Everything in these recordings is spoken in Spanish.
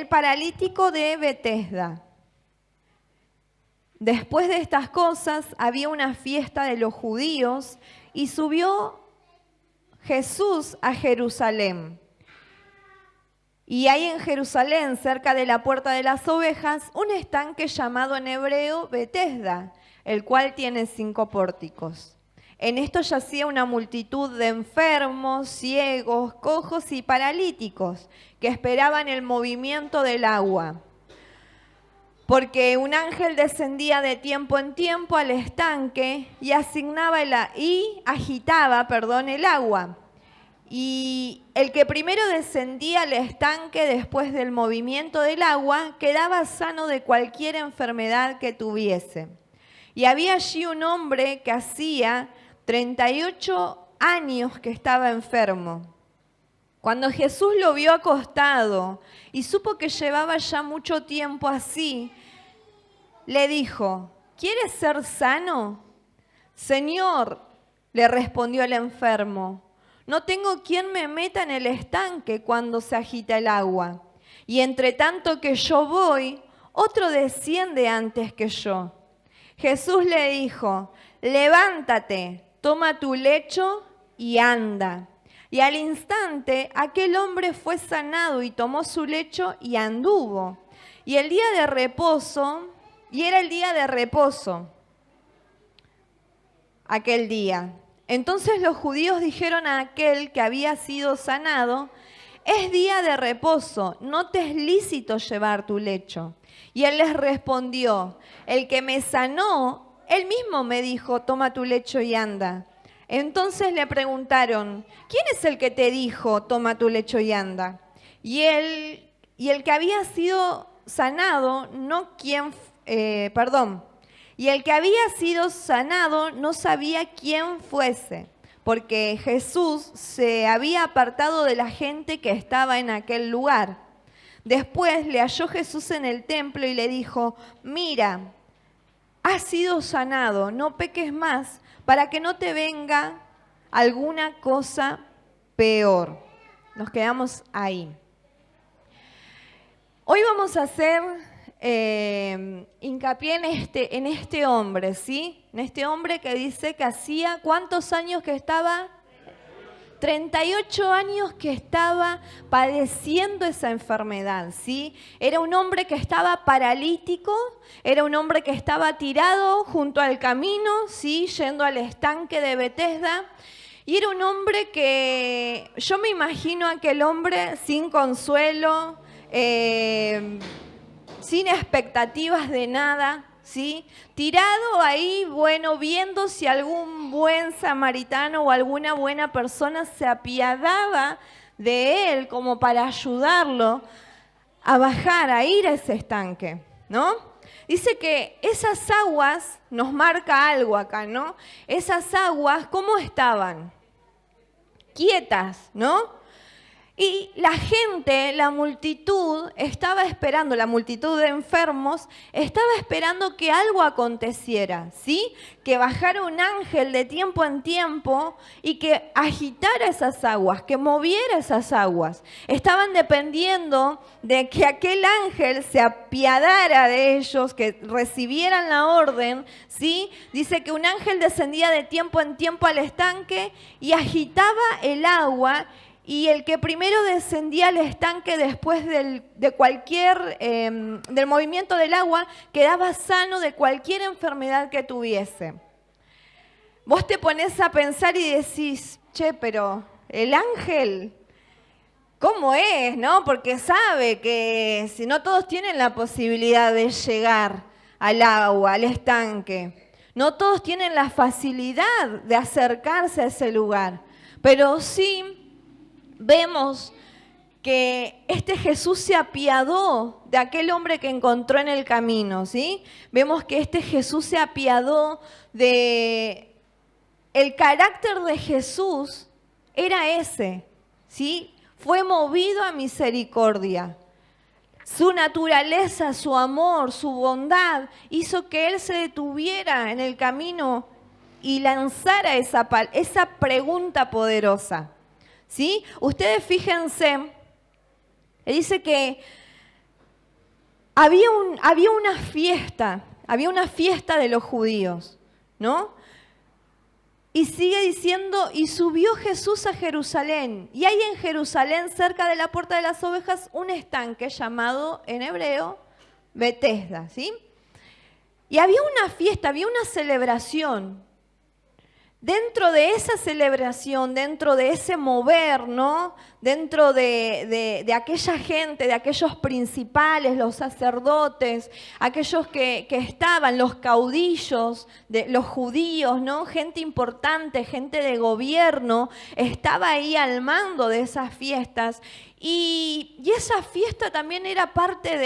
paralítico de Betesda. Después de estas cosas había una fiesta de los judíos y subió Jesús a Jerusalén. Y hay en Jerusalén, cerca de la Puerta de las Ovejas, un estanque llamado en hebreo Betesda, el cual tiene 5 pórticos. En esto yacía una multitud de enfermos, ciegos, cojos y paralíticos que esperaban el movimiento del agua. Porque un ángel descendía de tiempo en tiempo al estanque y agitaba el agua. Y el que primero descendía al estanque después del movimiento del agua quedaba sano de cualquier enfermedad que tuviese. Y había allí un hombre que hacía 38 años que estaba enfermo. Cuando Jesús lo vio acostado y supo que llevaba ya mucho tiempo así, le dijo: ¿quieres ser sano? Señor, le respondió el enfermo, no tengo quien me meta en el estanque cuando se agita el agua. Y entre tanto que yo voy, otro desciende antes que yo. Jesús le dijo: levántate, toma tu lecho y anda. Y al instante aquel hombre fue sanado y tomó su lecho y anduvo. Y era el día de reposo aquel día. Entonces los judíos dijeron a aquel que había sido sanado: es día de reposo, no te es lícito llevar tu lecho. Y él les respondió: el que me sanó, él mismo me dijo, toma tu lecho y anda. Entonces le preguntaron: ¿quién es el que te dijo, toma tu lecho y anda? Y el que había sido sanado, no sabía quién fuese, porque Jesús se había apartado de la gente que estaba en aquel lugar. Después le halló Jesús en el templo y le dijo: mira, has sido sanado, no peques más, para que no te venga alguna cosa peor. Nos quedamos ahí. Hoy vamos a hacer hincapié en este hombre, ¿sí? En este hombre que dice que hacía, ¿cuántos años que estaba? 38 años que estaba padeciendo esa enfermedad, ¿sí? Era un hombre que estaba paralítico, era un hombre que estaba tirado junto al camino, ¿sí? Yendo al estanque de Betesda. Y era un hombre que, yo me imagino a aquel hombre sin consuelo, sin expectativas de nada, ¿sí? Tirado ahí, bueno, viendo si algún buen samaritano o alguna buena persona se apiadaba de él como para ayudarlo a bajar, a ir a ese estanque, ¿no? Dice que esas aguas, nos marca algo acá, ¿no? Esas aguas, ¿cómo estaban? Quietas, ¿no? Y la gente, la multitud estaba esperando, la multitud de enfermos estaba esperando que algo aconteciera, ¿sí? Que bajara un ángel de tiempo en tiempo y que agitara esas aguas, que moviera esas aguas. Estaban dependiendo de que aquel ángel se apiadara de ellos, que recibieran la orden, ¿sí? Dice que un ángel descendía de tiempo en tiempo al estanque y agitaba el agua. Y el que primero descendía al estanque después del movimiento del agua quedaba sano de cualquier enfermedad que tuviese. Vos te ponés a pensar y decís: che, pero el ángel, ¿cómo es, no? Porque sabe que si no todos tienen la posibilidad de llegar al agua, al estanque. No todos tienen la facilidad de acercarse a ese lugar. Pero sí vemos que este Jesús se apiadó de aquel hombre que encontró en el camino, ¿sí? Vemos que este Jesús se apiadó de... El carácter de Jesús era ese, ¿sí? Fue movido a misericordia. Su naturaleza, su amor, su bondad hizo que Él se detuviera en el camino y lanzara esa pregunta poderosa. ¿Sí? Ustedes fíjense, dice que había una fiesta de los judíos, ¿no? Y sigue diciendo, y subió Jesús a Jerusalén. Y hay en Jerusalén, cerca de la Puerta de las Ovejas, un estanque llamado en hebreo Betesda, ¿sí? Y había una fiesta, había una celebración. Dentro de esa celebración, dentro de ese mover, ¿no? Dentro de aquella gente, de aquellos principales, los sacerdotes, aquellos que estaban, los caudillos, los judíos, ¿no? Gente importante, gente de gobierno, estaba ahí al mando de esas fiestas. Y esa fiesta también era parte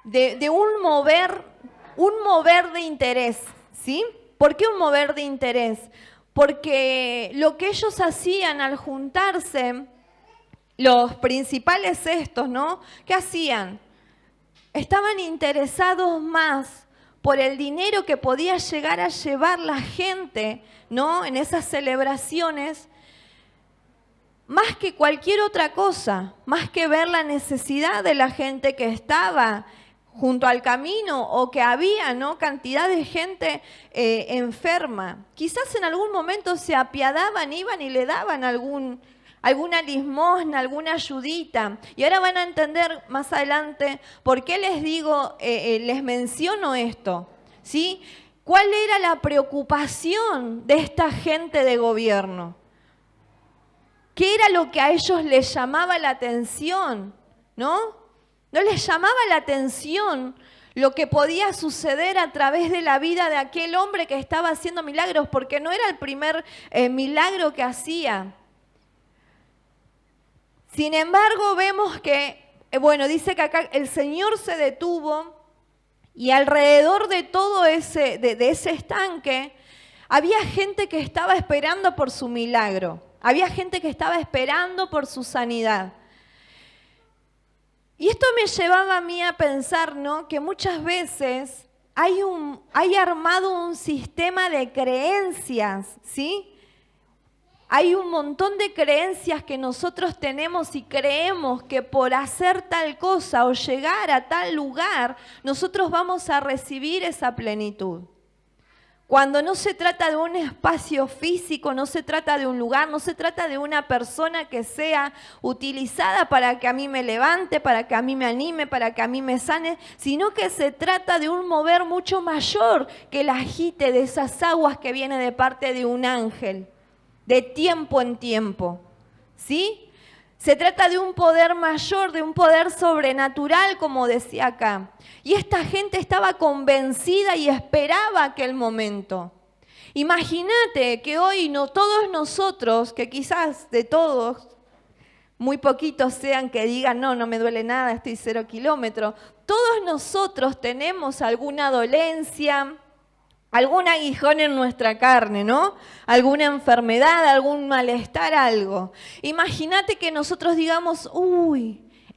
de un mover de interés, ¿sí? ¿Por qué un mover de interés? Porque lo que ellos hacían al juntarse, los principales estos, ¿no? ¿Qué hacían? Estaban interesados más por el dinero que podía llegar a llevar la gente, ¿no? En esas celebraciones, más que cualquier otra cosa, más que ver la necesidad de la gente que estaba junto al camino o que había, ¿no? Cantidad de gente enferma. Quizás en algún momento se apiadaban, iban y le daban alguna limosna, alguna ayudita. Y ahora van a entender más adelante por qué les digo, les menciono esto, ¿sí? ¿Cuál era la preocupación de esta gente de gobierno? ¿Qué era lo que a ellos les llamaba la atención, ¿no? No les llamaba la atención lo que podía suceder a través de la vida de aquel hombre que estaba haciendo milagros, porque no era el primer milagro que hacía. Sin embargo, vemos que, dice que acá el Señor se detuvo y alrededor de todo de ese estanque había gente que estaba esperando por su milagro, había gente que estaba esperando por su sanidad. Y esto me llevaba a mí a pensar, ¿no? Que muchas veces hay armado un sistema de creencias, ¿sí? Hay un montón de creencias que nosotros tenemos y creemos que por hacer tal cosa o llegar a tal lugar, nosotros vamos a recibir esa plenitud. Cuando no se trata de un espacio físico, no se trata de un lugar, no se trata de una persona que sea utilizada para que a mí me levante, para que a mí me anime, para que a mí me sane, sino que se trata de un mover mucho mayor que el agite de esas aguas que viene de parte de un ángel, de tiempo en tiempo, ¿sí? Se trata de un poder mayor, de un poder sobrenatural, como decía acá. Y esta gente estaba convencida y esperaba aquel momento. Imagínate que hoy no todos nosotros, que quizás de todos, muy poquitos sean que digan, no me duele nada, estoy 0 kilómetros. Todos nosotros tenemos alguna dolencia, algún aguijón en nuestra carne, ¿no? Alguna enfermedad, algún malestar, algo. Imagínate que nosotros digamos,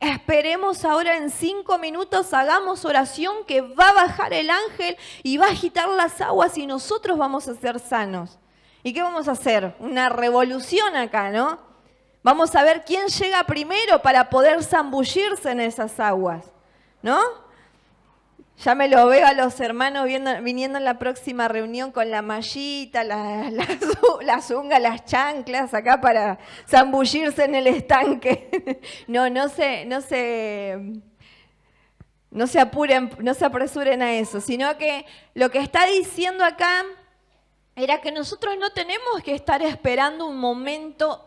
esperemos ahora en 5 minutos, hagamos oración que va a bajar el ángel y va a agitar las aguas y nosotros vamos a ser sanos. ¿Y qué vamos a hacer? Una revolución acá, ¿no? Vamos a ver quién llega primero para poder zambullirse en esas aguas, ¿no? Ya me lo veo a los hermanos viniendo en la próxima reunión con la mallita, las ungas, las chanclas, acá para zambullirse en el estanque. No se apuren, no se apresuren a eso, sino que lo que está diciendo acá era que nosotros no tenemos que estar esperando un momento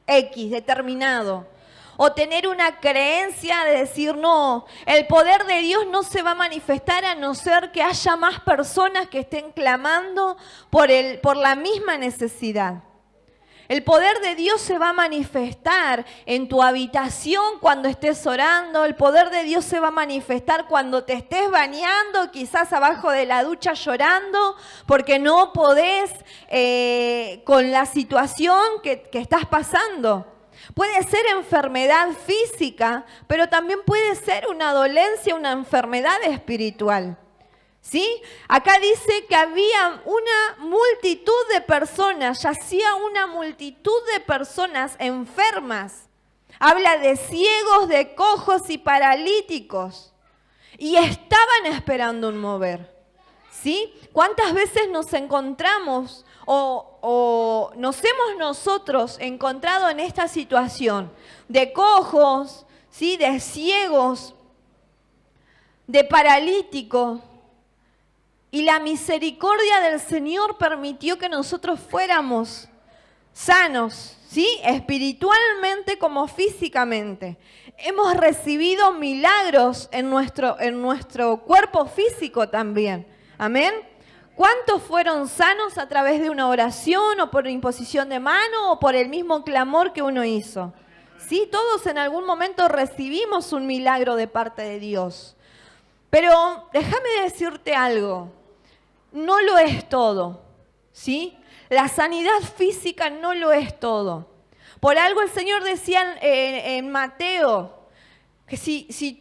X determinado. O tener una creencia de decir, no, el poder de Dios no se va a manifestar a no ser que haya más personas que estén clamando por la misma necesidad. El poder de Dios se va a manifestar en tu habitación cuando estés orando. El poder de Dios se va a manifestar cuando te estés bañando, quizás abajo de la ducha llorando, porque no podés con la situación que estás pasando. Puede ser enfermedad física, pero también puede ser una dolencia, una enfermedad espiritual. ¿Sí? Acá dice que había una multitud de personas, yacía una multitud de personas enfermas. Habla de ciegos, de cojos y paralíticos. y estaban esperando un mover. ¿Sí? ¿Cuántas veces nos encontramos o nos hemos nosotros encontrado en esta situación de cojos, ¿sí? De ciegos, de paralíticos? Y la misericordia del Señor permitió que nosotros fuéramos sanos, ¿sí? Espiritualmente como físicamente. Hemos recibido milagros en nuestro cuerpo físico también. Amén. ¿Cuántos fueron sanos a través de una oración o por imposición de mano o por el mismo clamor que uno hizo? Sí, todos en algún momento recibimos un milagro de parte de Dios. Pero déjame decirte algo, no lo es todo, ¿sí? La sanidad física no lo es todo. Por algo el Señor decía en Mateo, que si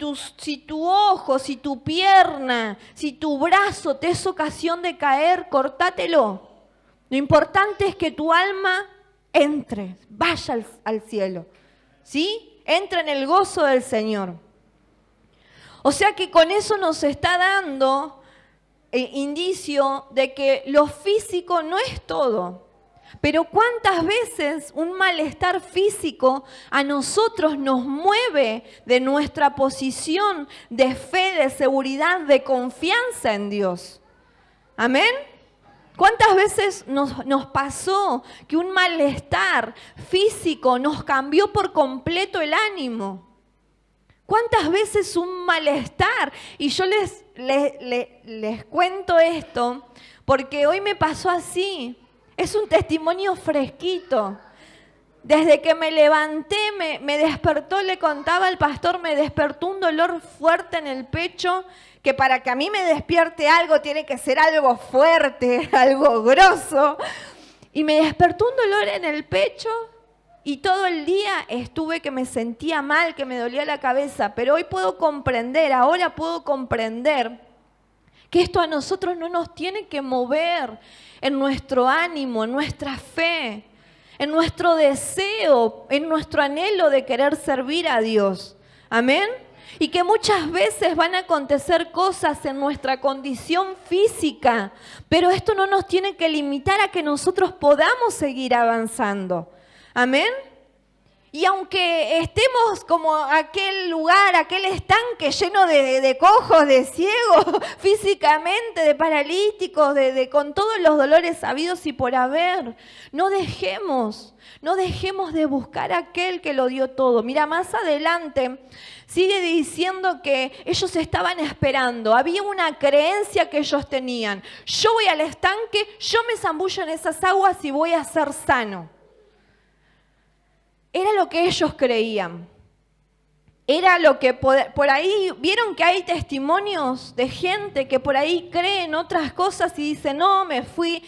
tu ojo, si tu pierna, si tu brazo te es ocasión de caer, cortátelo. Lo importante es que tu alma entre, vaya al cielo, ¿sí? Entra en el gozo del Señor. O sea que con eso nos está dando indicio de que lo físico no es todo. Pero ¿cuántas veces un malestar físico a nosotros nos mueve de nuestra posición de fe, de seguridad, de confianza en Dios? ¿Amén? ¿Cuántas veces nos pasó que un malestar físico nos cambió por completo el ánimo? ¿Cuántas veces un malestar? Y yo les cuento esto porque hoy me pasó así. Es un testimonio fresquito. Desde que me levanté, me despertó, le contaba al pastor, me despertó un dolor fuerte en el pecho, que para que a mí me despierte algo tiene que ser algo fuerte, algo grosso. Y me despertó un dolor en el pecho y todo el día estuve que me sentía mal, que me dolía la cabeza. Pero hoy puedo comprender, ahora puedo comprender que esto a nosotros no nos tiene que mover en nuestro ánimo, en nuestra fe, en nuestro deseo, en nuestro anhelo de querer servir a Dios. Amén. Y que muchas veces van a acontecer cosas en nuestra condición física, pero esto no nos tiene que limitar a que nosotros podamos seguir avanzando. Amén. Y aunque estemos como aquel lugar, aquel estanque lleno de cojos, de ciegos físicamente, de paralíticos, con todos los dolores habidos y por haber, no dejemos de buscar a aquel que lo dio todo. Mira, más adelante sigue diciendo que ellos estaban esperando, había una creencia que ellos tenían. Yo voy al estanque, yo me zambullo en esas aguas y voy a ser sano. Era lo que ellos creían. Era lo que por ahí, vieron que hay testimonios de gente que por ahí cree en otras cosas y dice, no, me fui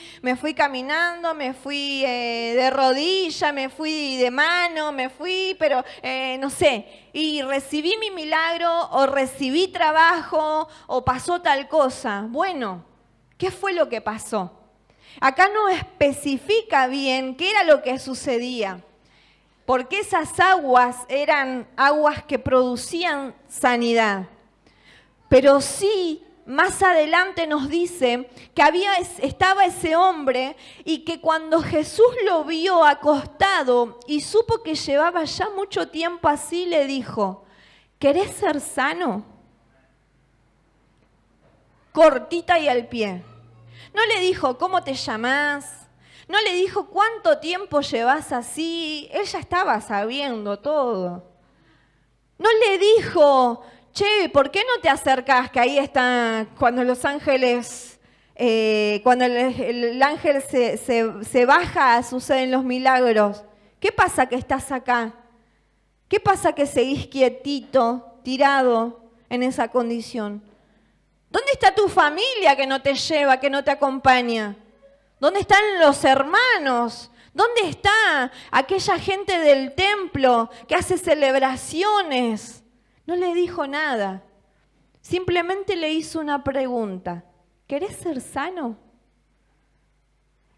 caminando, me fui de rodilla, me fui de mano, pero no sé, y recibí mi milagro o recibí trabajo o pasó tal cosa. Bueno, ¿qué fue lo que pasó? Acá no especifica bien qué era lo que sucedía. Porque esas aguas eran aguas que producían sanidad. Pero sí, más adelante nos dice que estaba ese hombre y que cuando Jesús lo vio acostado y supo que llevaba ya mucho tiempo así, le dijo, ¿querés ser sano? Cortita y al pie. No le dijo, ¿cómo te llamás? No le dijo cuánto tiempo llevas así, él ya estaba sabiendo todo. No le dijo, che, ¿por qué no te acercás? Que ahí está cuando los ángeles, cuando el ángel se baja, suceden los milagros. ¿Qué pasa que estás acá? ¿Qué pasa que seguís quietito, tirado en esa condición? ¿Dónde está tu familia que no te lleva, que no te acompaña? ¿Dónde están los hermanos? ¿Dónde está aquella gente del templo que hace celebraciones? No le dijo nada. Simplemente le hizo una pregunta. ¿Querés ser sano?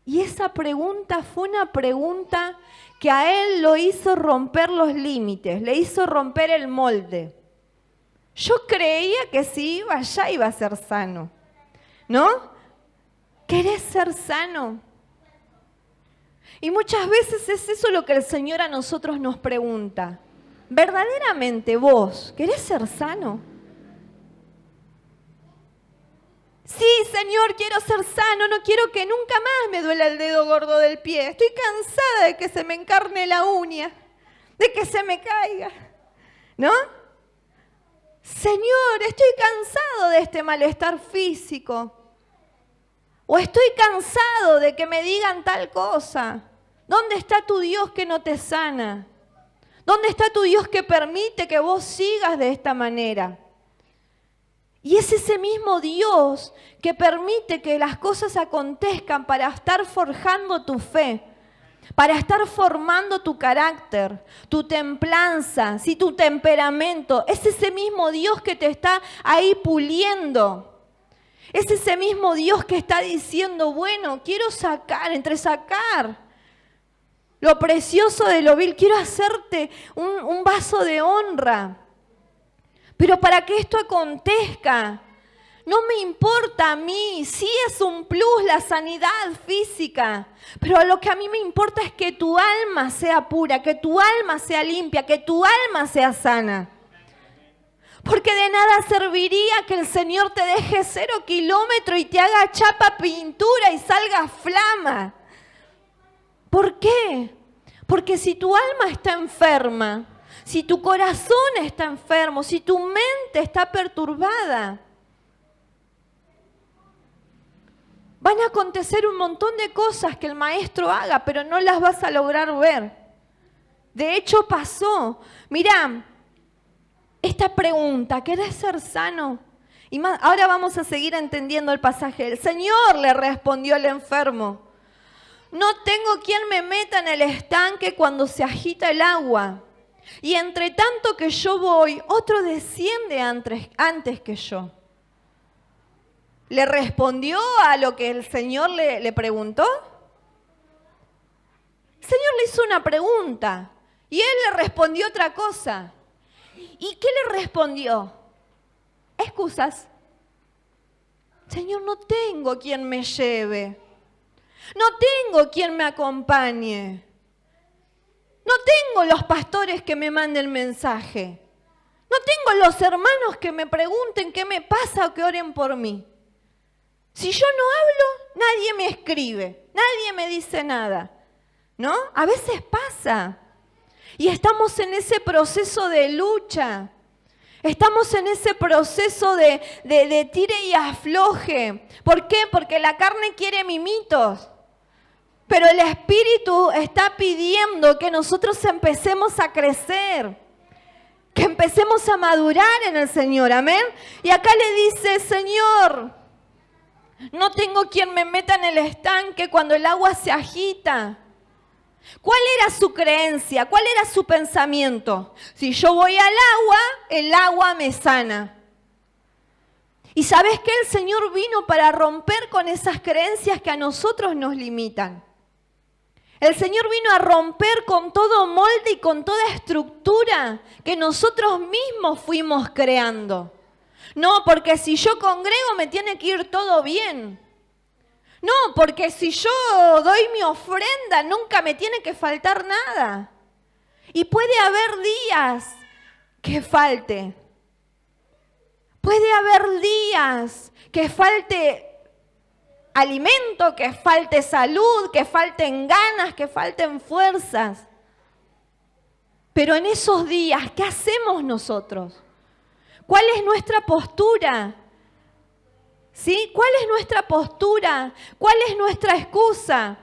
Y esa pregunta fue una pregunta que a él lo hizo romper los límites, le hizo romper el molde. Yo creía que si iba allá iba a ser sano, ¿no? ¿Querés ser sano? Y muchas veces es eso lo que el Señor a nosotros nos pregunta. ¿Verdaderamente vos querés ser sano? Sí, Señor, quiero ser sano, no quiero que nunca más me duela el dedo gordo del pie. Estoy cansada de que se me encarne la uña, de que se me caiga, ¿no? Señor, estoy cansado de este malestar físico. O estoy cansado de que me digan tal cosa. ¿Dónde está tu Dios que no te sana? ¿Dónde está tu Dios que permite que vos sigas de esta manera? Y es ese mismo Dios que permite que las cosas acontezcan para estar forjando tu fe, para estar formando tu carácter, tu templanza, ¿sí? Tu temperamento. Es ese mismo Dios que te está ahí puliendo. Es ese mismo Dios que está diciendo, bueno, quiero entresacar lo precioso de lo vil, quiero hacerte un vaso de honra. Pero para que esto acontezca, no me importa a mí, sí es un plus la sanidad física, pero lo que a mí me importa es que tu alma sea pura, que tu alma sea limpia, que tu alma sea sana. Porque de nada serviría que el Señor te deje 0 kilómetros y te haga chapa pintura y salga flama. ¿Por qué? Porque si tu alma está enferma, si tu corazón está enfermo, si tu mente está perturbada, van a acontecer un montón de cosas que el maestro haga, pero no las vas a lograr ver. De hecho pasó. Mirá, esta pregunta, ¿querés ser sano? Y más, ahora vamos a seguir entendiendo el pasaje. El Señor le respondió al enfermo, no tengo quien me meta en el estanque cuando se agita el agua. Y entre tanto que yo voy, otro desciende antes que yo. ¿Le respondió a lo que el Señor le preguntó? El Señor le hizo una pregunta y él le respondió otra cosa. ¿Y qué le respondió? Excusas. Señor, no tengo quien me lleve. No tengo quien me acompañe. No tengo los pastores que me manden mensaje. No tengo los hermanos que me pregunten qué me pasa o que oren por mí. Si yo no hablo, nadie me escribe, nadie me dice nada, ¿no? A veces pasa. Y estamos en ese proceso de lucha. Estamos en ese proceso de tire y afloje. ¿Por qué? Porque la carne quiere mimitos. Pero el Espíritu está pidiendo que nosotros empecemos a crecer, que empecemos a madurar en el Señor, amén. Y acá le dice, Señor, no tengo quien me meta en el estanque cuando el agua se agita. ¿Cuál era su creencia? ¿Cuál era su pensamiento? Si yo voy al agua, el agua me sana. Y ¿sabes qué? El Señor vino para romper con esas creencias que a nosotros nos limitan. El Señor vino a romper con todo molde y con toda estructura que nosotros mismos fuimos creando. No, porque si yo congrego me tiene que ir todo bien. No, porque si yo doy mi ofrenda nunca me tiene que faltar nada. Y puede haber días que falte. Puede haber días que falte alimento, que falte salud, que falten ganas, que falten fuerzas. Pero en esos días, ¿qué hacemos nosotros? ¿Cuál es nuestra postura? ¿Sí? ¿Cuál es nuestra postura? ¿Cuál es nuestra excusa?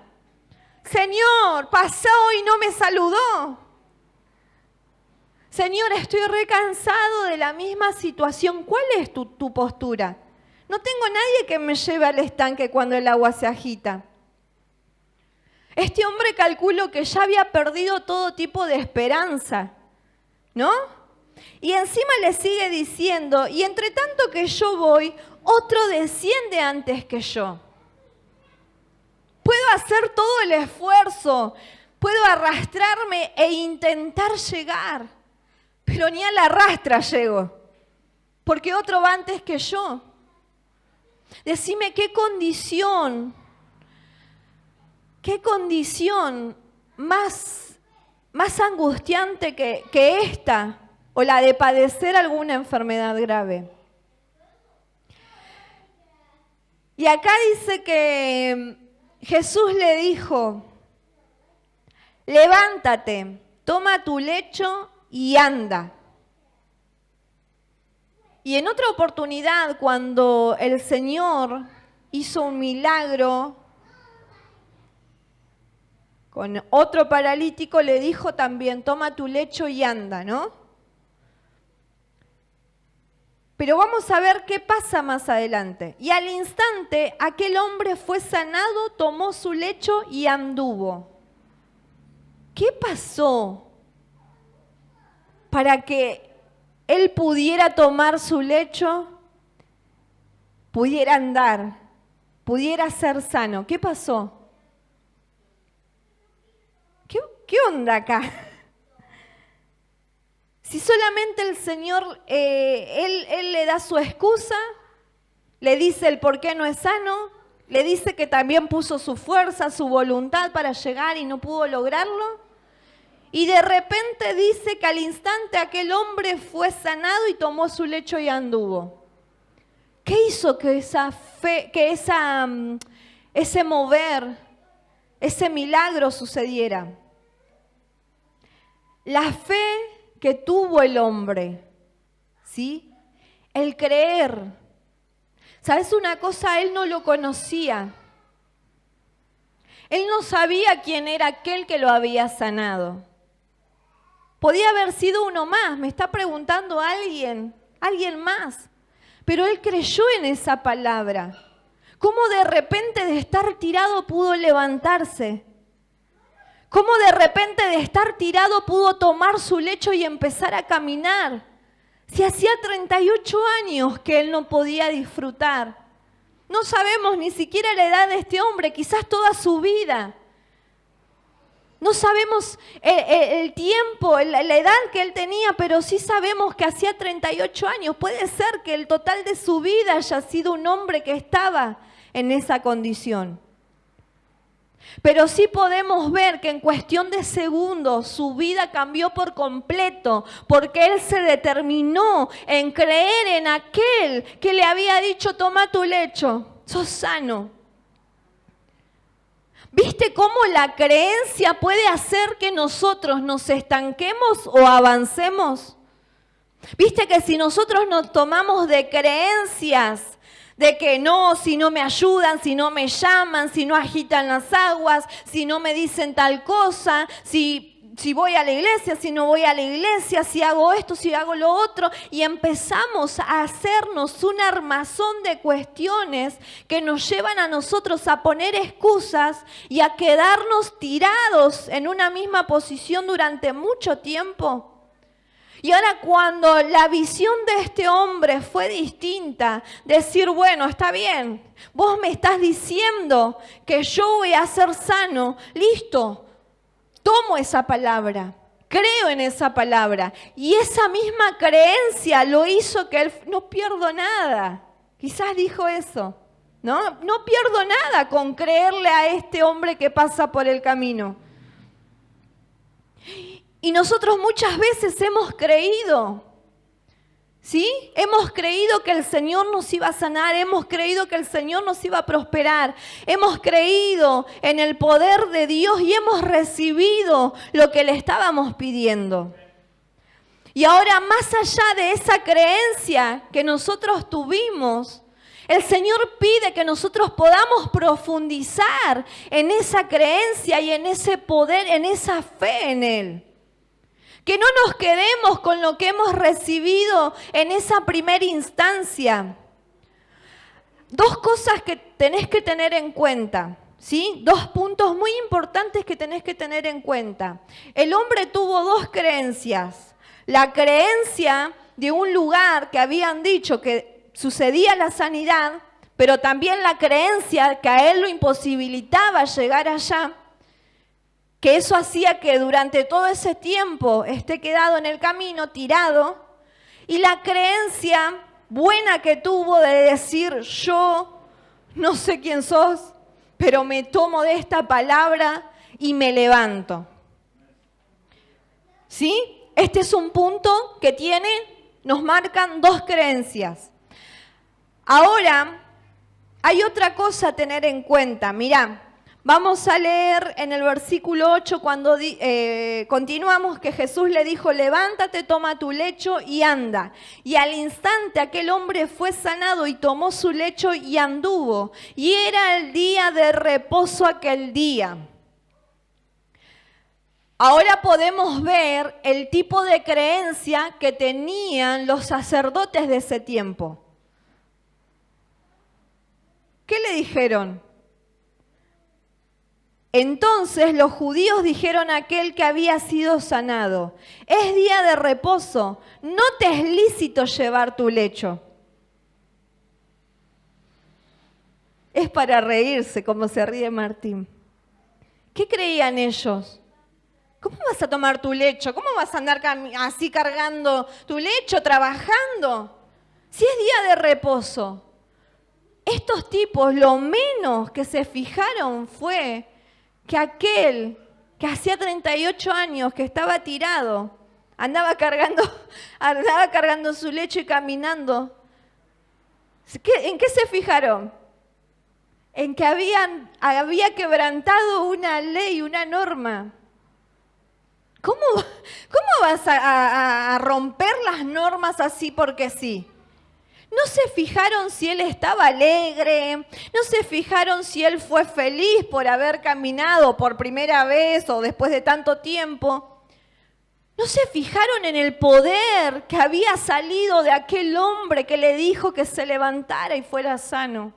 Señor, pasó y no me saludó. Señor, estoy recansado de la misma situación. ¿Cuál es tu postura? No tengo nadie que me lleve al estanque cuando el agua se agita. Este hombre calculó que ya había perdido todo tipo de esperanza, ¿no? Y encima le sigue diciendo, y entre tanto que yo voy, otro desciende antes que yo. Puedo hacer todo el esfuerzo, puedo arrastrarme e intentar llegar, pero ni a la arrastra llego. porque otro va antes que yo. Decime qué condición más angustiante que esta, o la de padecer alguna enfermedad grave. Y acá dice que Jesús le dijo, levántate, toma tu lecho y anda. Y en otra oportunidad, cuando el Señor hizo un milagro con otro paralítico, le dijo también, toma tu lecho y anda, ¿no? Pero vamos a ver qué pasa más adelante. Y al instante, aquel hombre fue sanado, tomó su lecho y anduvo. ¿Qué pasó para que él pudiera tomar su lecho, pudiera andar, pudiera ser sano? ¿Qué pasó? ¿Qué onda acá? Si solamente el Señor, él le da su excusa, le dice el por qué no es sano, le dice que también puso su fuerza, su voluntad para llegar y no pudo lograrlo. Y de repente dice que al instante aquel hombre fue sanado y tomó su lecho y anduvo. ¿Qué hizo que esa fe, que ese mover, ese milagro sucediera? La fe que tuvo el hombre, ¿sí? El creer. ¿Sabes una cosa? Él no lo conocía. Él no sabía quién era aquel que lo había sanado. Podía haber sido uno más, me está preguntando alguien más. Pero él creyó en esa palabra. ¿Cómo de repente de estar tirado pudo levantarse? ¿Cómo de repente de estar tirado pudo tomar su lecho y empezar a caminar? Si hacía 38 años que él no podía disfrutar. No sabemos ni siquiera la edad de este hombre, quizás toda su vida. No sabemos el tiempo, la edad que él tenía, pero sí sabemos que hacía 38 años. Puede ser que el total de su vida haya sido un hombre que estaba en esa condición. Pero sí podemos ver que en cuestión de segundos su vida cambió por completo, porque él se determinó en creer en aquel que le había dicho, toma tu lecho, sos sano. ¿Viste cómo la creencia puede hacer que nosotros nos estanquemos o avancemos? ¿Viste que si nosotros nos tomamos de creencias, de que no, si no me ayudan, si no me llaman, si no agitan las aguas, si no me dicen tal cosa, si voy a la iglesia, si no voy a la iglesia, si hago esto, si hago lo otro, y empezamos a hacernos un armazón de cuestiones que nos llevan a nosotros a poner excusas y a quedarnos tirados en una misma posición durante mucho tiempo? Y ahora cuando la visión de este hombre fue distinta, decir, bueno, está bien, vos me estás diciendo que yo voy a ser sano, listo, tomo esa palabra, creo en esa palabra. Y esa misma creencia lo hizo que él, no pierdo nada, quizás dijo eso, ¿no? No pierdo nada con creerle a este hombre que pasa por el camino. Y nosotros muchas veces hemos creído, ¿sí? Hemos creído que el Señor nos iba a sanar, hemos creído que el Señor nos iba a prosperar, hemos creído en el poder de Dios y hemos recibido lo que le estábamos pidiendo. Y ahora, más allá de esa creencia que nosotros tuvimos, el Señor pide que nosotros podamos profundizar en esa creencia y en ese poder, en esa fe en Él. Que no nos quedemos con lo que hemos recibido en esa primera instancia. Dos cosas que tenés que tener en cuenta, ¿sí? Dos puntos muy importantes que tenés que tener en cuenta. El hombre tuvo dos creencias. La creencia de un lugar que habían dicho que sucedía la sanidad, pero también la creencia que a él lo imposibilitaba llegar allá, que eso hacía que durante todo ese tiempo esté quedado en el camino, tirado, y la creencia buena que tuvo de decir, yo no sé quién sos, pero me tomo de esta palabra y me levanto. ¿Sí? Este es un punto que nos marcan dos creencias. Ahora, hay otra cosa a tener en cuenta. Mirá, vamos a leer en el versículo 8 cuando continuamos que Jesús le dijo, levántate, toma tu lecho y anda. Y al instante aquel hombre fue sanado y tomó su lecho y anduvo. Y era el día de reposo aquel día. Ahora podemos ver el tipo de creencia que tenían los sacerdotes de ese tiempo. ¿Qué le dijeron? Entonces los judíos dijeron a aquel que había sido sanado, es día de reposo, no te es lícito llevar tu lecho. Es para reírse, como se ríe Martín. ¿Qué creían ellos? ¿Cómo vas a tomar tu lecho? ¿Cómo vas a andar así cargando tu lecho, trabajando? Si es día de reposo. Estos tipos lo menos que se fijaron fue que aquel que hacía 38 años que estaba tirado, andaba cargando su lecho y caminando. ¿En qué se fijaron? En que había quebrantado una ley, una norma. ¿Cómo vas a romper las normas así porque sí? No se fijaron si él estaba alegre, no se fijaron si él fue feliz por haber caminado por primera vez o después de tanto tiempo. No se fijaron en el poder que había salido de aquel hombre que le dijo que se levantara y fuera sano.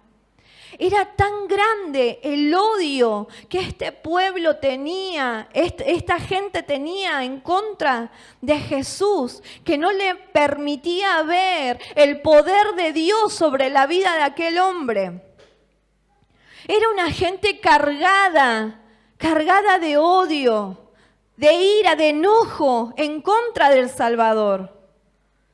Era tan grande el odio que este pueblo tenía, esta gente tenía en contra de Jesús, que no le permitía ver el poder de Dios sobre la vida de aquel hombre. Era una gente cargada de odio, de ira, de enojo en contra del Salvador.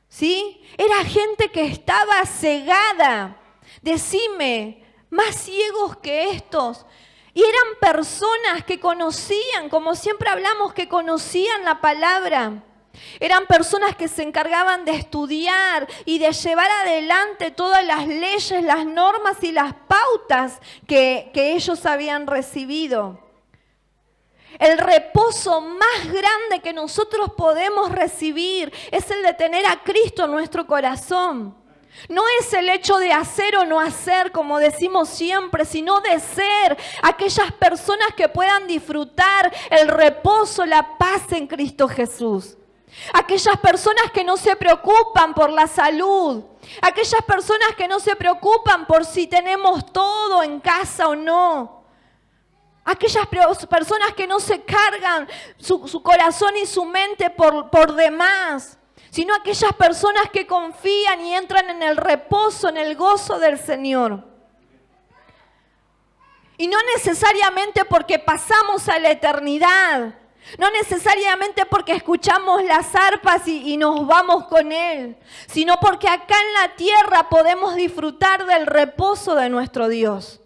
¿Sí? Era gente que estaba cegada. Decime, más ciegos que estos. Y eran personas que conocían, como siempre hablamos, que conocían la palabra. Eran personas que se encargaban de estudiar y de llevar adelante todas las leyes, las normas y las pautas que ellos habían recibido. El reposo más grande que nosotros podemos recibir es el de tener a Cristo en nuestro corazón. No es el hecho de hacer o no hacer, como decimos siempre, sino de ser aquellas personas que puedan disfrutar el reposo, la paz en Cristo Jesús. Aquellas personas que no se preocupan por la salud. Aquellas personas que no se preocupan por si tenemos todo en casa o no. Aquellas personas que no se cargan su corazón y su mente por demás, sino aquellas personas que confían y entran en el reposo, en el gozo del Señor. Y no necesariamente porque pasamos a la eternidad, no necesariamente porque escuchamos las arpas y nos vamos con Él, sino porque acá en la tierra podemos disfrutar del reposo de nuestro Dios.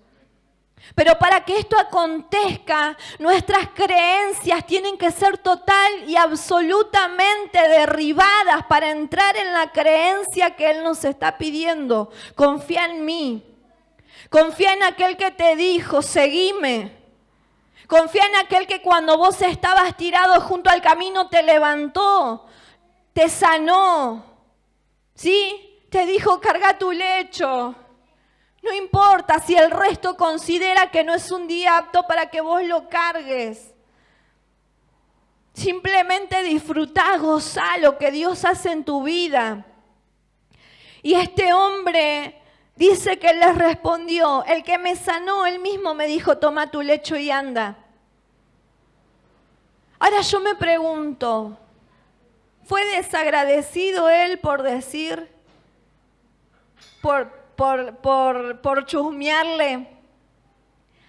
Pero para que esto acontezca, nuestras creencias tienen que ser total y absolutamente derribadas para entrar en la creencia que Él nos está pidiendo. Confía en mí. Confía en aquel que te dijo, seguime. Confía en aquel que cuando vos estabas tirado junto al camino te levantó, te sanó. ¿Sí? Te dijo, carga tu lecho. No importa si el resto considera que no es un día apto para que vos lo cargues. Simplemente disfrutá, gozá lo que Dios hace en tu vida. Y este hombre dice que les respondió, el que me sanó, él mismo me dijo, toma tu lecho y anda. Ahora yo me pregunto, ¿fue desagradecido él por decir, por chusmearle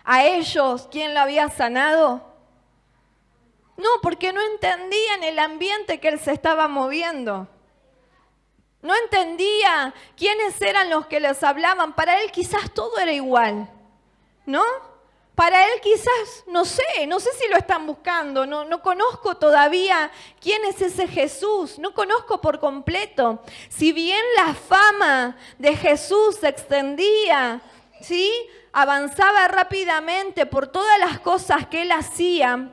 a ellos quién lo había sanado? No, porque no entendían el ambiente que él se estaba moviendo. No entendía quiénes eran los que les hablaban. Para él quizás todo era igual, ¿no? Para él quizás, no sé si lo están buscando, no conozco todavía quién es ese Jesús, no conozco por completo. Si bien la fama de Jesús se extendía, ¿sí? Avanzaba rápidamente por todas las cosas que él hacía,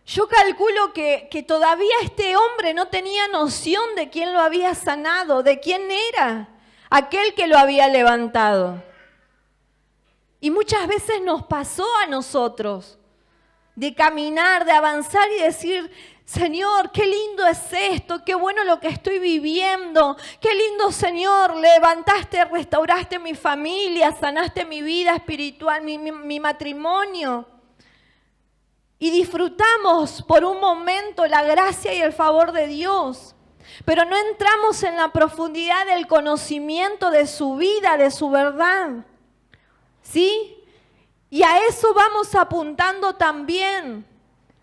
yo calculo que todavía este hombre no tenía noción de quién lo había sanado, de quién era aquel que lo había levantado. Y muchas veces nos pasó a nosotros de caminar, de avanzar y decir, Señor, qué lindo es esto, qué bueno lo que estoy viviendo, qué lindo, Señor, levantaste, restauraste mi familia, sanaste mi vida espiritual, mi matrimonio. Y disfrutamos por un momento la gracia y el favor de Dios, pero no entramos en la profundidad del conocimiento de su vida, de su verdad. ¿Sí? Y a eso vamos apuntando también.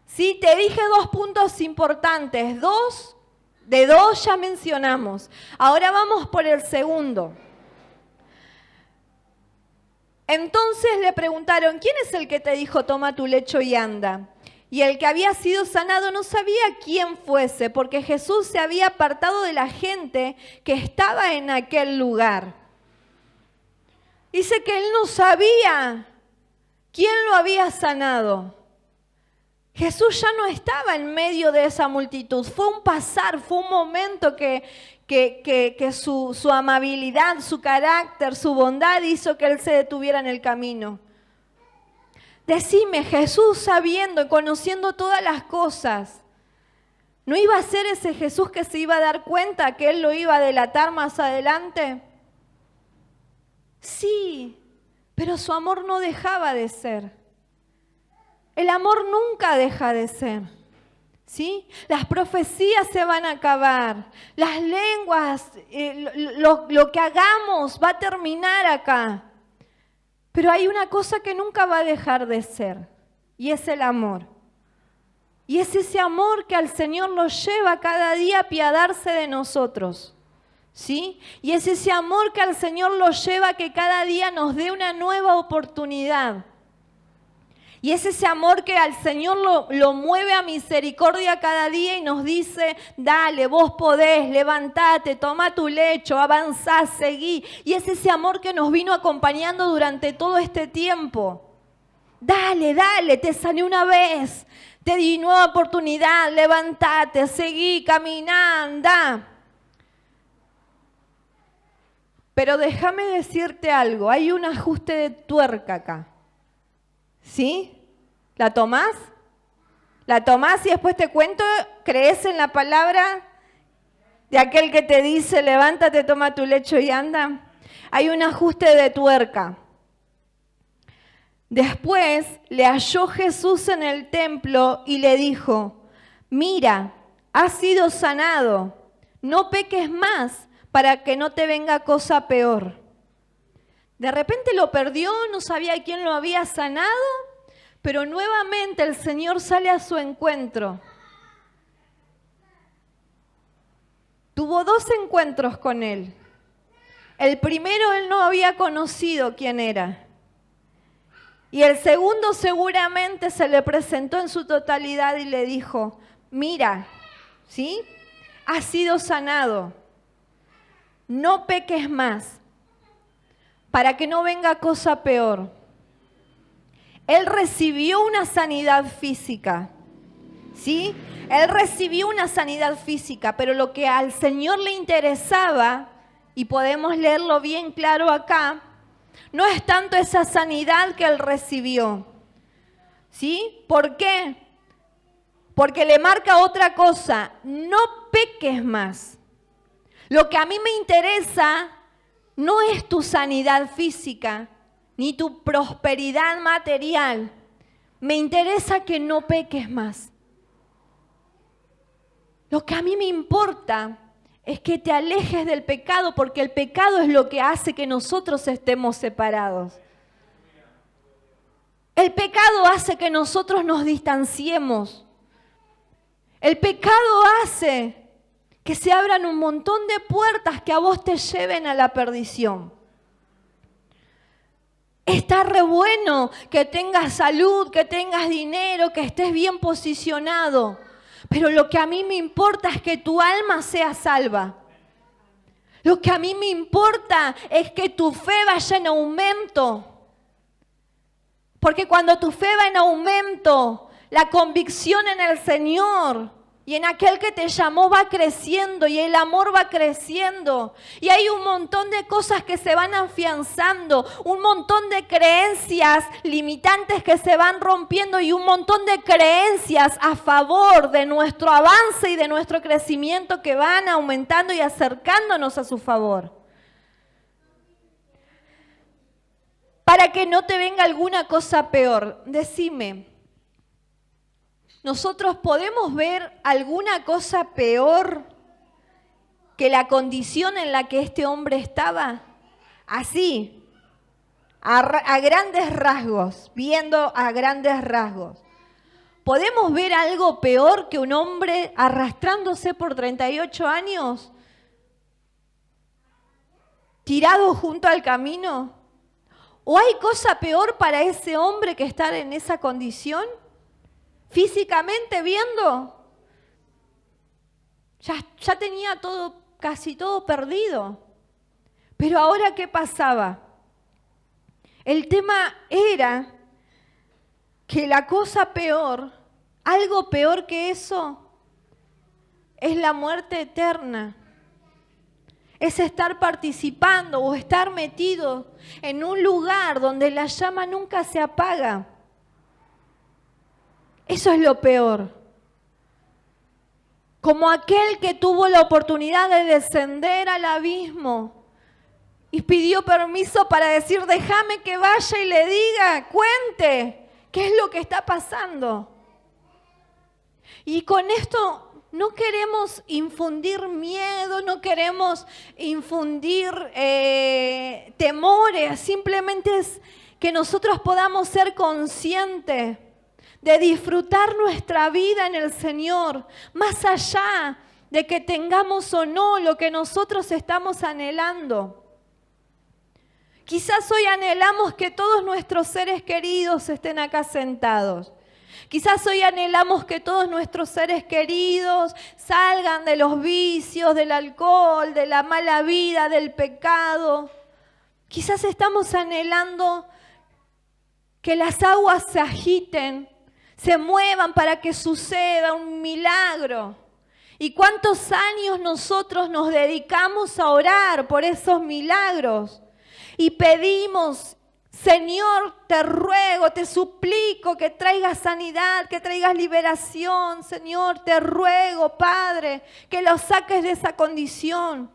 ¿Sí? Te dije 2 puntos importantes. 2 ya mencionamos. Ahora vamos por el segundo. Entonces le preguntaron, ¿quién es el que te dijo, toma tu lecho y anda? Y el que había sido sanado no sabía quién fuese, porque Jesús se había apartado de la gente que estaba en aquel lugar. Dice que él no sabía quién lo había sanado. Jesús ya no estaba en medio de esa multitud. Fue un pasar, fue un momento que su amabilidad, su carácter, su bondad hizo que él se detuviera en el camino. Decime, Jesús sabiendo y conociendo todas las cosas, ¿no iba a ser ese Jesús que se iba a dar cuenta que él lo iba a delatar más adelante? Sí, pero su amor no dejaba de ser. El amor nunca deja de ser. ¿Sí? Las profecías se van a acabar. Las lenguas, lo que hagamos va a terminar acá. Pero hay una cosa que nunca va a dejar de ser. Y es el amor. Y es ese amor que al Señor lo lleva cada día a apiadarse de nosotros. ¿Sí? Y es ese amor que al Señor lo lleva a que cada día nos dé una nueva oportunidad. Y es ese amor que al Señor lo mueve a misericordia cada día y nos dice, dale, vos podés, levantate, toma tu lecho, avanzá, seguí. Y es ese amor que nos vino acompañando durante todo este tiempo. Dale, te sané una vez, te di nueva oportunidad, levantate, seguí, caminá, andá. Pero déjame decirte algo, hay un ajuste de tuerca acá. ¿Sí? ¿La tomás? ¿La tomás y después te cuento? ¿Crees en la palabra de aquel que te dice, levántate, toma tu lecho y anda? Hay un ajuste de tuerca. Después le halló Jesús en el templo y le dijo, mira, has sido sanado, no peques más, para que no te venga cosa peor. De repente lo perdió, no sabía quién lo había sanado, pero nuevamente el Señor sale a su encuentro. Tuvo 2 encuentros con él. El primero él no había conocido quién era. Y el segundo seguramente se le presentó en su totalidad y le dijo, mira, ¿sí? Has sido sanado. No peques más, para que no venga cosa peor. Él recibió una sanidad física, ¿sí? Él recibió una sanidad física, pero lo que al Señor le interesaba, y podemos leerlo bien claro acá, no es tanto esa sanidad que él recibió, ¿sí? ¿Por qué? Porque le marca otra cosa, no peques más. Lo que a mí me interesa no es tu sanidad física, ni tu prosperidad material. Me interesa que no peques más. Lo que a mí me importa es que te alejes del pecado, porque el pecado es lo que hace que nosotros estemos separados. El pecado hace que nosotros nos distanciemos. El pecado hace Que se abran un montón de puertas que a vos te lleven a la perdición. Está re bueno que tengas salud, que tengas dinero, que estés bien posicionado. Pero lo que a mí me importa es que tu alma sea salva. Lo que a mí me importa es que tu fe vaya en aumento. Porque cuando tu fe va en aumento, la convicción en el Señor y en aquel que te llamó va creciendo y el amor va creciendo. Y hay un montón de cosas que se van afianzando, un montón de creencias limitantes que se van rompiendo y un montón de creencias a favor de nuestro avance y de nuestro crecimiento que van aumentando y acercándonos a su favor. Para que no te venga alguna cosa peor, decime. ¿Nosotros podemos ver alguna cosa peor que la condición en la que este hombre estaba? Así, a grandes rasgos, viendo a grandes rasgos. ¿Podemos ver algo peor que un hombre arrastrándose por 38 años? ¿Tirado junto al camino? ¿O hay cosa peor para ese hombre que estar en esa condición? Físicamente viendo, ya tenía todo, casi todo perdido. Pero ahora, ¿qué pasaba? El tema era que la cosa peor, algo peor que eso, es la muerte eterna. Es estar participando o estar metido en un lugar donde la llama nunca se apaga. Eso es lo peor. Como aquel que tuvo la oportunidad de descender al abismo y pidió permiso para decir, déjame que vaya y le diga, cuente, qué es lo que está pasando. Y con esto no queremos infundir miedo, no queremos infundir temores, simplemente es que nosotros podamos ser conscientes de disfrutar nuestra vida en el Señor, más allá de que tengamos o no lo que nosotros estamos anhelando. Quizás hoy anhelamos que todos nuestros seres queridos estén acá sentados. Quizás hoy anhelamos que todos nuestros seres queridos salgan de los vicios, del alcohol, de la mala vida, del pecado. Quizás estamos anhelando que las aguas se agiten, se muevan para que suceda un milagro. ¿Y cuántos años nosotros nos dedicamos a orar por esos milagros? Y pedimos, Señor, te ruego, te suplico que traigas sanidad, que traigas liberación. Señor, te ruego, Padre, que los saques de esa condición.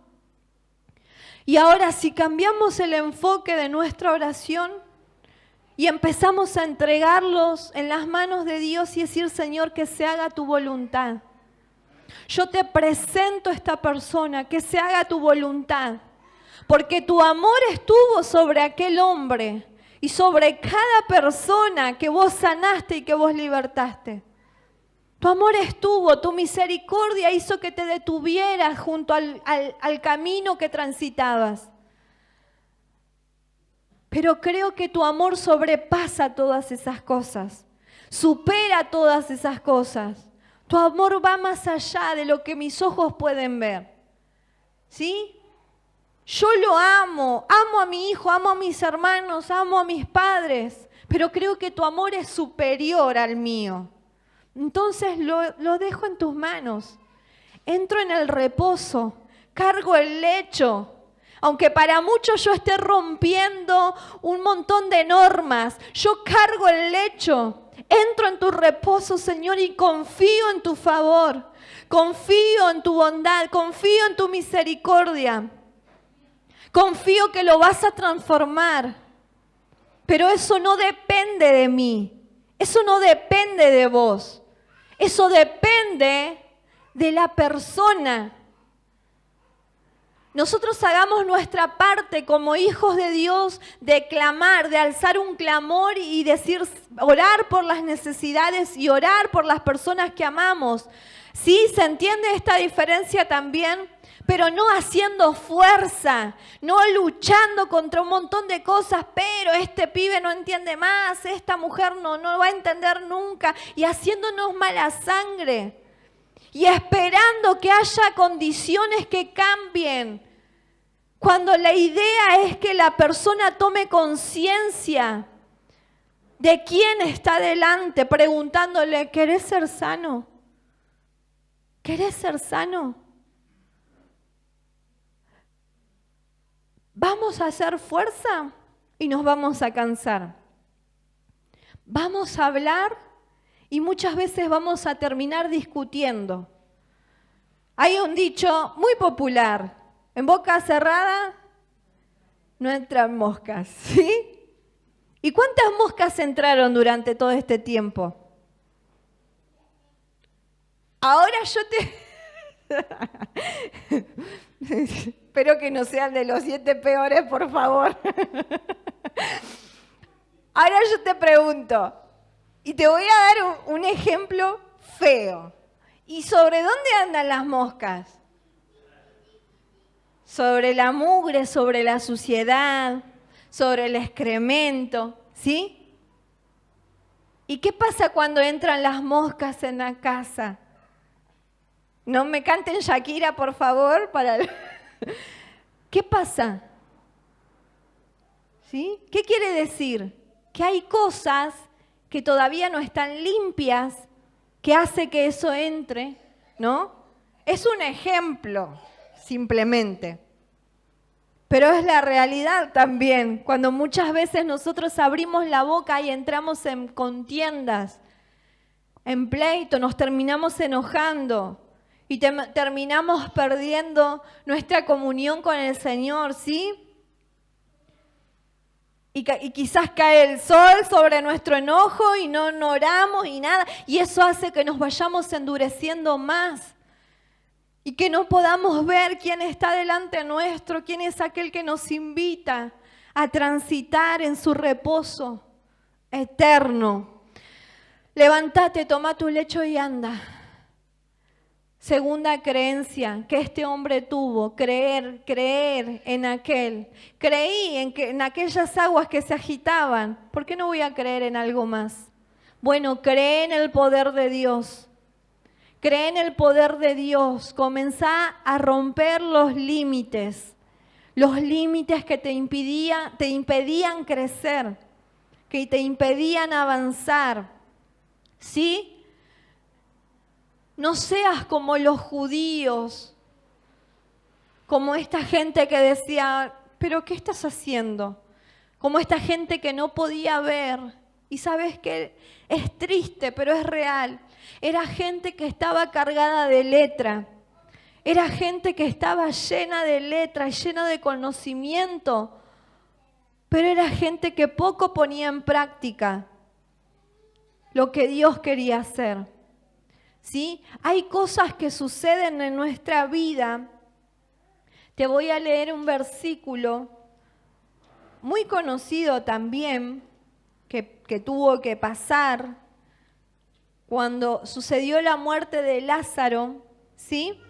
Y ahora, si cambiamos el enfoque de nuestra oración y empezamos a entregarlos en las manos de Dios y decir, Señor, que se haga tu voluntad. Yo te presento a esta persona, que se haga tu voluntad. Porque tu amor estuvo sobre aquel hombre y sobre cada persona que vos sanaste y que vos libertaste. Tu amor estuvo, tu misericordia hizo que te detuvieras junto al camino que transitabas. Pero creo que tu amor sobrepasa todas esas cosas, supera todas esas cosas. Tu amor va más allá de lo que mis ojos pueden ver. ¿Sí? Yo lo amo a mi hijo, amo a mis hermanos, amo a mis padres, pero creo que tu amor es superior al mío. Entonces lo dejo en tus manos. Entro en el reposo, cargo el lecho. Aunque para muchos yo esté rompiendo un montón de normas, yo cargo el lecho. Entro en tu reposo, Señor, y confío en tu favor. Confío en tu bondad, confío en tu misericordia. Confío que lo vas a transformar. Pero eso no depende de mí. Eso no depende de vos. Eso depende de la persona. nosotros hagamos nuestra parte como hijos de Dios, de clamar, de alzar un clamor y decir, orar por las necesidades y orar por las personas que amamos. ¿Sí? ¿Se entiende esta diferencia también? Pero no haciendo fuerza, no luchando contra un montón de cosas, pero este pibe no entiende más, esta mujer no va a entender nunca, y haciéndonos mala sangre, y esperando que haya condiciones que cambien, cuando la idea es que la persona tome conciencia de quién está delante, preguntándole, ¿querés ser sano? ¿Querés ser sano? Vamos a hacer fuerza y nos vamos a cansar. Vamos a hablar y muchas veces vamos a terminar discutiendo. Hay un dicho muy popular, en boca cerrada no entran moscas, ¿sí? ¿Y cuántas moscas entraron durante todo este tiempo? Ahora yo te... Espero que no sean de los 7 peores, por favor. Ahora yo te pregunto, y te voy a dar un ejemplo feo. ¿Y sobre dónde andan las moscas? Sobre la mugre, sobre la suciedad, sobre el excremento, ¿sí? ¿Y qué pasa cuando entran las moscas en la casa? No me canten Shakira, por favor, para... ¿Qué pasa? ¿Sí? ¿Qué quiere decir? Que hay cosas que todavía no están limpias, que hace que eso entre, ¿no? Es un ejemplo, simplemente. Pero es la realidad también, cuando muchas veces nosotros abrimos la boca y entramos en contiendas, en pleito, nos terminamos enojando. Y terminamos perdiendo nuestra comunión con el Señor, ¿sí? Y quizás cae el sol sobre nuestro enojo y no oramos y nada. Y eso hace que nos vayamos endureciendo más. Y que no podamos ver quién está delante nuestro, quién es aquel que nos invita a transitar en su reposo eterno. Levántate, toma tu lecho y anda. Segunda creencia que este hombre tuvo, creer en aquel. Creí en aquellas aguas que se agitaban. ¿Por qué no voy a creer en algo más? Bueno, cree en el poder de Dios. Cree en el poder de Dios. Comenzá a romper los límites que te impedían crecer, que te impedían avanzar. ¿Sí? No seas como los judíos, como esta gente que decía, ¿pero qué estás haciendo? Como esta gente que no podía ver. Y sabes que es triste, pero es real. Era gente que estaba cargada de letra. Era gente que estaba llena de letra, llena de conocimiento. Pero era gente que poco ponía en práctica lo que Dios quería hacer. ¿Sí? Hay cosas que suceden en nuestra vida. Te voy a leer un versículo muy conocido también que tuvo que pasar cuando sucedió la muerte de Lázaro. ¿Sí?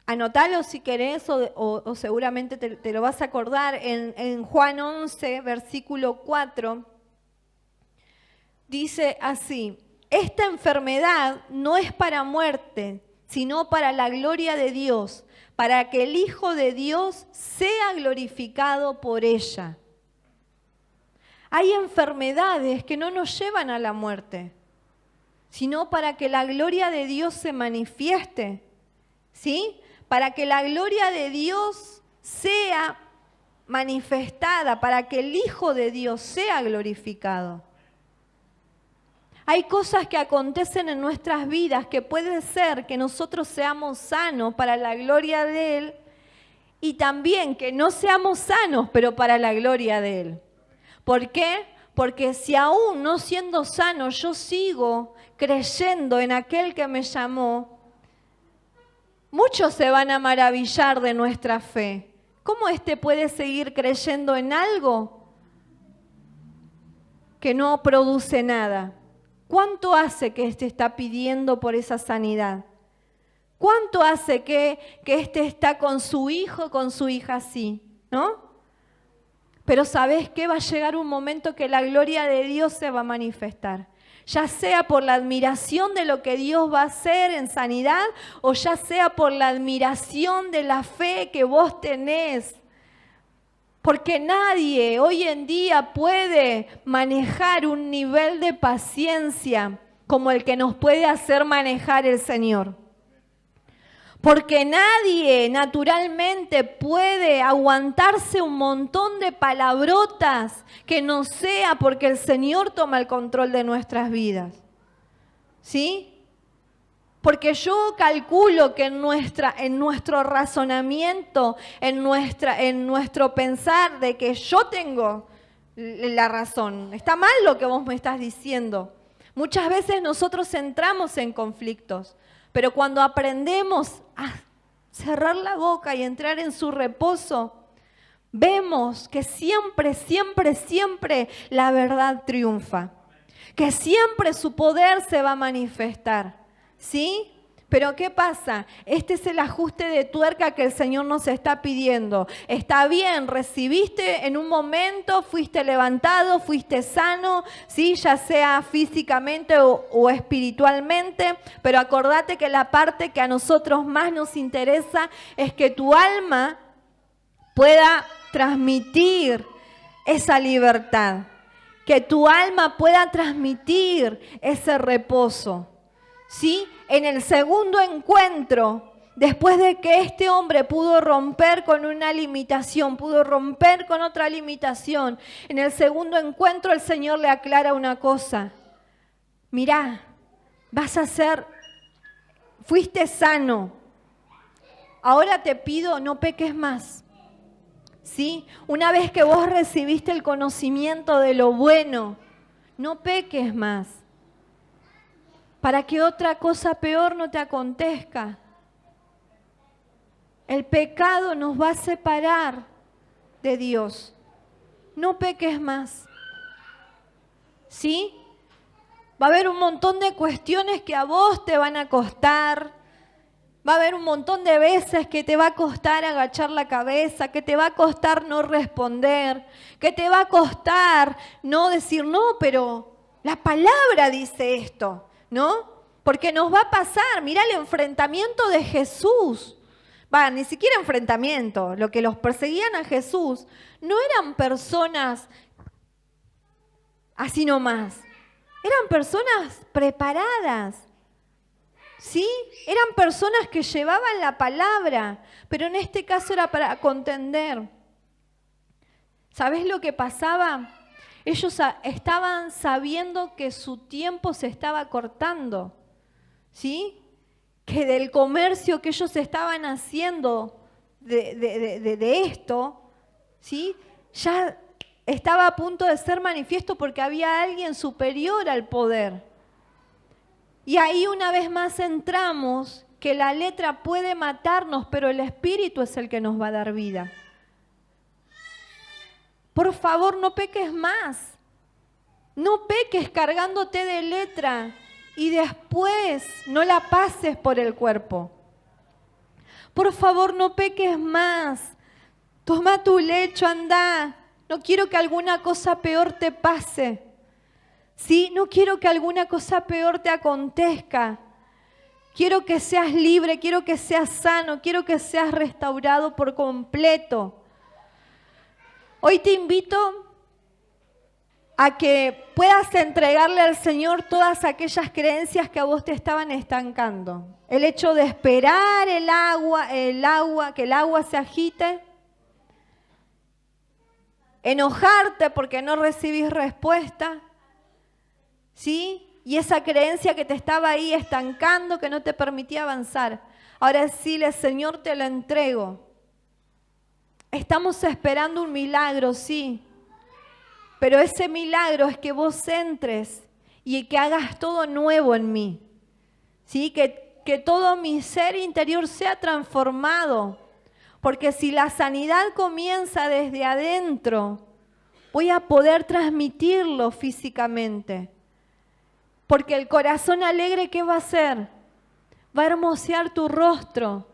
Anotalo si querés o seguramente te lo vas a acordar. En Juan 11, versículo 4. Dice así, esta enfermedad no es para muerte, sino para la gloria de Dios, para que el Hijo de Dios sea glorificado por ella. Hay enfermedades que no nos llevan a la muerte, sino para que la gloria de Dios se manifieste, ¿sí? Para que la gloria de Dios sea manifestada, para que el Hijo de Dios sea glorificado. Hay cosas que acontecen en nuestras vidas que puede ser que nosotros seamos sanos para la gloria de Él y también que no seamos sanos, pero para la gloria de Él. ¿Por qué? Porque si aún no siendo sano yo sigo creyendo en aquel que me llamó, Muchos se van a maravillar de nuestra fe. ¿Cómo puede seguir creyendo en algo que no produce nada? ¿Cuánto hace que está pidiendo por esa sanidad? ¿Cuánto hace que está con su hijo, con su hija así? ¿No? Pero ¿sabés qué? Va a llegar un momento que la gloria de Dios se va a manifestar. Ya sea por la admiración de lo que Dios va a hacer en sanidad o ya sea por la admiración de la fe que vos tenés. Porque nadie hoy en día puede manejar un nivel de paciencia como el que nos puede hacer manejar el Señor. Porque nadie naturalmente puede aguantarse un montón de palabrotas que no sea porque el Señor toma el control de nuestras vidas. ¿Sí? Porque yo calculo que en nuestro razonamiento, en nuestro pensar de que yo tengo la razón. Está mal lo que vos me estás diciendo. Muchas veces nosotros entramos en conflictos. Pero cuando aprendemos a cerrar la boca y entrar en su reposo, vemos que siempre, siempre, siempre la verdad triunfa. Que siempre su poder se va a manifestar. ¿Sí? Pero ¿qué pasa? Este es el ajuste de tuerca que el Señor nos está pidiendo. Está bien, recibiste en un momento, fuiste levantado, fuiste sano, ¿sí? Ya sea físicamente o espiritualmente, pero acordate que la parte que a nosotros más nos interesa es que tu alma pueda transmitir esa libertad, que tu alma pueda transmitir ese reposo. ¿Sí? En el segundo encuentro, después de que este hombre pudo romper con una limitación, pudo romper con otra limitación, en el segundo encuentro el Señor le aclara una cosa. Mirá, fuiste sano, ahora te pido no peques más. ¿Sí? Una vez que vos recibiste el conocimiento de lo bueno, no peques más. Para que otra cosa peor no te acontezca. El pecado nos va a separar de Dios. No peques más. ¿Sí? Va a haber un montón de cuestiones que a vos te van a costar. Va a haber un montón de veces que te va a costar agachar la cabeza, que te va a costar no responder, que te va a costar no decir no, pero la palabra dice esto. ¿No? Porque nos va a pasar, mirá el enfrentamiento de Jesús. Ni siquiera enfrentamiento, lo que los perseguían a Jesús no eran personas así nomás, eran personas preparadas, ¿sí? Eran personas que llevaban la palabra, pero en este caso era para contender. ¿Sabés lo que pasaba? Ellos estaban sabiendo que su tiempo se estaba cortando, ¿sí? Que del comercio que ellos estaban haciendo de esto, ¿sí? Ya estaba a punto de ser manifiesto porque había alguien superior al poder. Y ahí una vez más entramos que la letra puede matarnos, pero el Espíritu es el que nos va a dar vida. Por favor, no peques más. No peques cargándote de letra y después no la pases por el cuerpo. Por favor, no peques más. Toma tu lecho, anda. No quiero que alguna cosa peor te pase. ¿Sí? No quiero que alguna cosa peor te acontezca. Quiero que seas libre, quiero que seas sano, quiero que seas restaurado por completo. Hoy te invito a que puedas entregarle al Señor todas aquellas creencias que a vos te estaban estancando. El hecho de esperar que el agua se agite, enojarte porque no recibís respuesta, ¿sí? Y esa creencia que te estaba ahí estancando, que no te permitía avanzar. Ahora decirle, Señor, te lo entrego. Estamos esperando un milagro, sí. Pero ese milagro es que vos entres y que hagas todo nuevo en mí. ¿Sí? Que que todo mi ser interior sea transformado. Porque si la sanidad comienza desde adentro, voy a poder transmitirlo físicamente. Porque el corazón alegre, ¿qué va a hacer? Va a hermosear tu rostro.